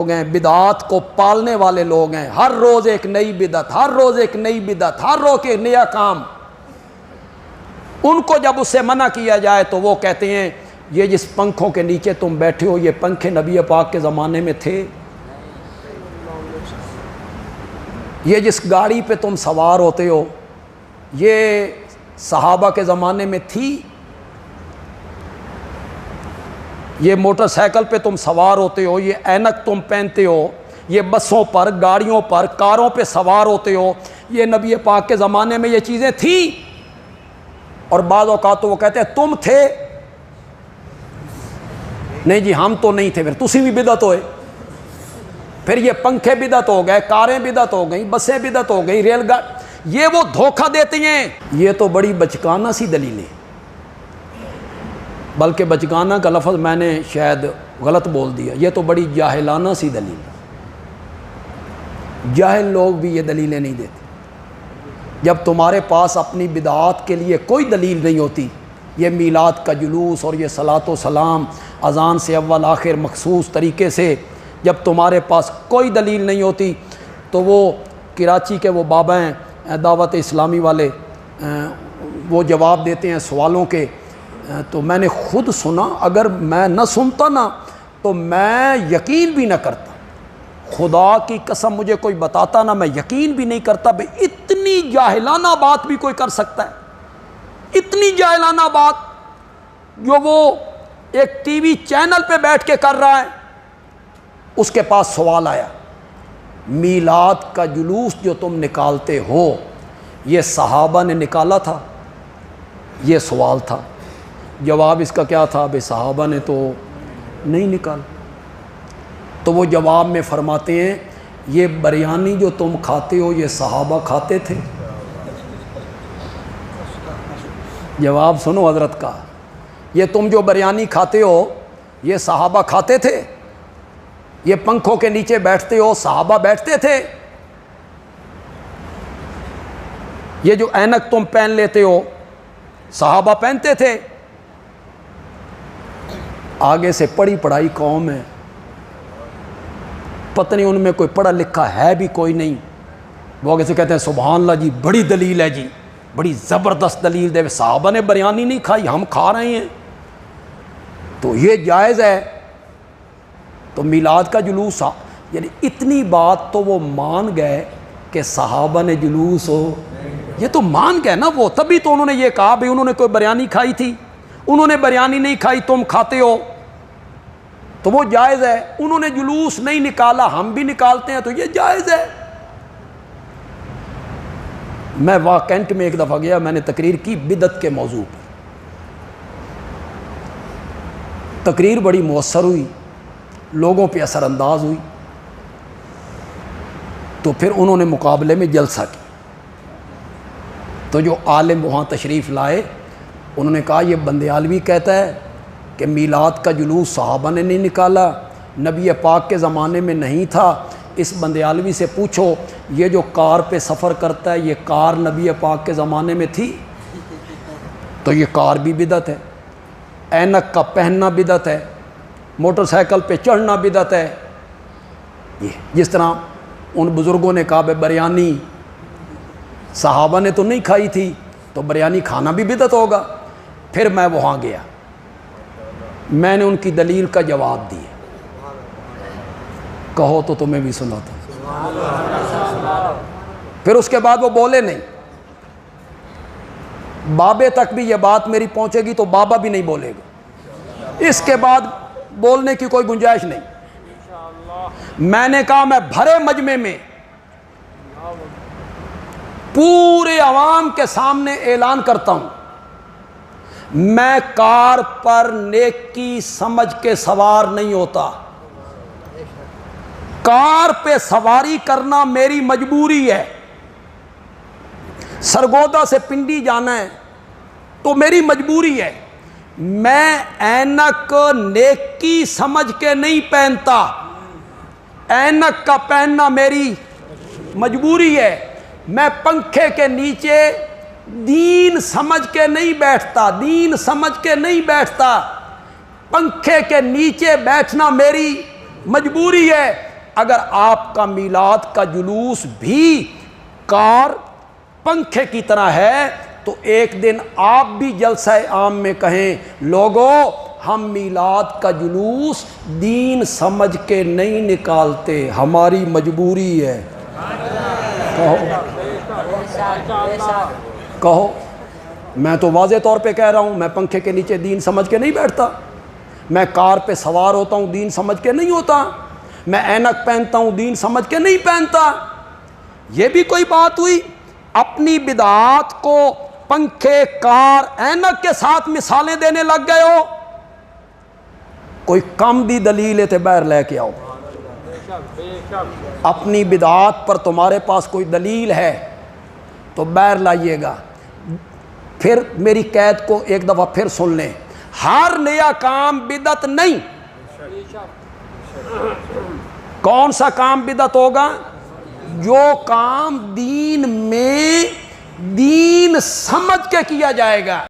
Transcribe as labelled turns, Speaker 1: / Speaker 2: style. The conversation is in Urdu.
Speaker 1: لوگ ہیں، بدعات کو پالنے والے لوگ ہیں، ہر روز ایک نئی بدعت، ہر روز ایک نئی بدعت، ہر روز ایک نیا کام۔ ان کو جب اس سے منع کیا جائے تو وہ کہتے ہیں یہ جس پنکھوں کے نیچے تم بیٹھے ہو یہ پنکھے نبی پاک کے زمانے میں تھے؟ یہ جس گاڑی پہ تم سوار ہوتے ہو یہ صحابہ کے زمانے میں تھی؟ یہ موٹر سائیکل پہ تم سوار ہوتے ہو، یہ اینک تم پہنتے ہو، یہ بسوں پر، گاڑیوں پر، کاروں پہ سوار ہوتے ہو، یہ نبی پاک کے زمانے میں یہ چیزیں تھیں؟ اور بعض اوقات تو وہ کہتے ہیں تم تھے؟ نہیں جی ہم تو نہیں تھے، پھر تسی بھی بدعت ہوئے۔ پھر یہ پنکھے بدعت ہو گئے، کاریں بدعت ہو گئیں، بسیں بدعت ہو گئیں، ریل گاڑی، یہ وہ دھوکہ دیتے ہیں۔ یہ تو بڑی بچکانہ سی دلیلیں، بلکہ بچکانہ کا لفظ میں نے شاید غلط بول دیا، یہ تو بڑی جاہلانہ سی دلیل۔ جاہل لوگ بھی یہ دلیلیں نہیں دیتے۔ جب تمہارے پاس اپنی بدعات کے لیے کوئی دلیل نہیں ہوتی، یہ میلاد کا جلوس اور یہ صلاۃ و سلام اذان سے اول آخر مخصوص طریقے سے، جب تمہارے پاس کوئی دلیل نہیں ہوتی تو وہ کراچی کے وہ بابا ہیں دعوت اسلامی والے، وہ جواب دیتے ہیں سوالوں کے، تو میں نے خود سنا، اگر میں نہ سنتا نا تو میں یقین بھی نہ کرتا، خدا کی قسم مجھے کوئی بتاتا نا میں یقین بھی نہیں کرتا بھئی اتنی جاہلانہ بات بھی کوئی کر سکتا ہے، اتنی جاہلانہ بات جو وہ ایک ٹی وی چینل پہ بیٹھ کے کر رہا ہے۔ اس کے پاس سوال آیا، میلاد کا جلوس جو تم نکالتے ہو یہ صحابہ نے نکالا تھا؟ یہ سوال تھا۔ جواب اس کا کیا تھا؟ بھئی صحابہ نے تو نہیں نکالا۔ تو وہ جواب میں فرماتے ہیں یہ بریانی جو تم کھاتے ہو یہ صحابہ کھاتے تھے؟ جواب سنو حضرت کا، یہ تم جو بریانی کھاتے ہو یہ صحابہ کھاتے تھے؟ یہ پنکھوں کے نیچے بیٹھتے ہو صحابہ بیٹھتے تھے؟ یہ جو اینک تم پہن لیتے ہو صحابہ پہنتے تھے؟ آگے سے پڑھی پڑھائی قوم ہے، پتہ نہیں ان میں کوئی پڑھا لکھا ہے بھی کوئی نہیں، وہ آگے سے کہتے ہیں سبحان اللہ جی بڑی دلیل ہے جی، بڑی زبردست دلیل دے، صحابہ نے بریانی نہیں کھائی ہم کھا رہے ہیں تو یہ جائز ہے۔ تو میلاد کا جلوس، یعنی اتنی بات تو وہ مان گئے کہ صحابہ نے جلوس ہو، یہ تو مان گئے نا وہ، تبھی تو انہوں نے یہ کہا بھئی انہوں نے کوئی بریانی کھائی تھی؟ انہوں نے بریانی نہیں کھائی تم کھاتے ہو تو وہ جائز ہے۔ انہوں نے جلوس نہیں نکالا ہم بھی نکالتے ہیں تو یہ جائز ہے۔ میں واقعنٹ میں ایک دفعہ گیا، میں نے تقریر کی بدعت کے موضوع پر، تقریر بڑی مؤثر ہوئی، لوگوں پہ اثر انداز ہوئی، تو پھر انہوں نے مقابلے میں جلسہ کی، تو جو عالم وہاں تشریف لائے انہوں نے کہا یہ بندیالوی کہتا ہے کہ میلاد کا جلوس صحابہ نے نہیں نکالا، نبی پاک کے زمانے میں نہیں تھا، اس بندیالوی سے پوچھو یہ جو کار پہ سفر کرتا ہے یہ کار نبی پاک کے زمانے میں تھی؟ تو یہ کار بھی بدعت ہے، اینک کا پہننا بدعت ہے، موٹر سائیکل پہ چڑھنا بدعت ہے۔ یہ جس طرح ان بزرگوں نے کہا بریانی صحابہ نے تو نہیں کھائی تھی تو بریانی کھانا بھی بدعت ہوگا۔ پھر میں وہاں گیا، میں نے ان کی دلیل کا جواب دیا، کہو تو تمہیں بھی سناتا ہوں۔ پھر اس کے بعد وہ بولے نہیں، بابے تک بھی یہ بات میری پہنچے گی تو بابا بھی نہیں بولے گا، اس کے بعد بولنے کی کوئی گنجائش نہیں۔ میں نے کہا میں بھرے مجمع میں پورے عوام کے سامنے اعلان کرتا ہوں میں کار پر نیکی سمجھ کے سوار نہیں ہوتا، کار پہ سواری کرنا میری مجبوری ہے۔ سرگودا سے پنڈی جانا ہے تو میری مجبوری ہے، میں اینک نیکی سمجھ کے نہیں پہنتا، اینک کا پہننا میری مجبوری ہے۔ میں پنکھے کے نیچے دین سمجھ کے نہیں بیٹھتا، دین سمجھ کے نہیں بیٹھتا، پنکھے کے نیچے بیٹھنا میری مجبوری ہے۔ اگر آپ کا میلاد کا جلوس بھی کار پنکھے کی طرح ہے تو ایک دن آپ بھی جلسہ عام میں کہیں لوگو ہم میلاد کا جلوس دین سمجھ کے نہیں نکالتے، ہماری مجبوری ہے۔ کہو میں تو واضح طور پہ کہہ رہا ہوں، میں پنکھے کے نیچے دین سمجھ کے نہیں بیٹھتا، میں کار پہ سوار ہوتا ہوں دین سمجھ کے نہیں ہوتا، میں اینک پہنتا ہوں دین سمجھ کے نہیں پہنتا۔ یہ بھی کوئی بات ہوئی؟ اپنی بدعات کو پنکھے، کار، اینک کے ساتھ مثالیں دینے لگ گئے ہو۔ کوئی کم بھی دلیل ہے باہر لے کے آؤ۔ اپنی بدعات پر تمہارے پاس کوئی دلیل ہے تو باہر لائیے گا۔ پھر میری قید کو ایک دفعہ پھر سن لیں، ہر نیا کام بدعت نہیں۔ کون سا کام بدعت ہوگا؟ جو کام دین میں دین سمجھ کے کیا جائے گا۔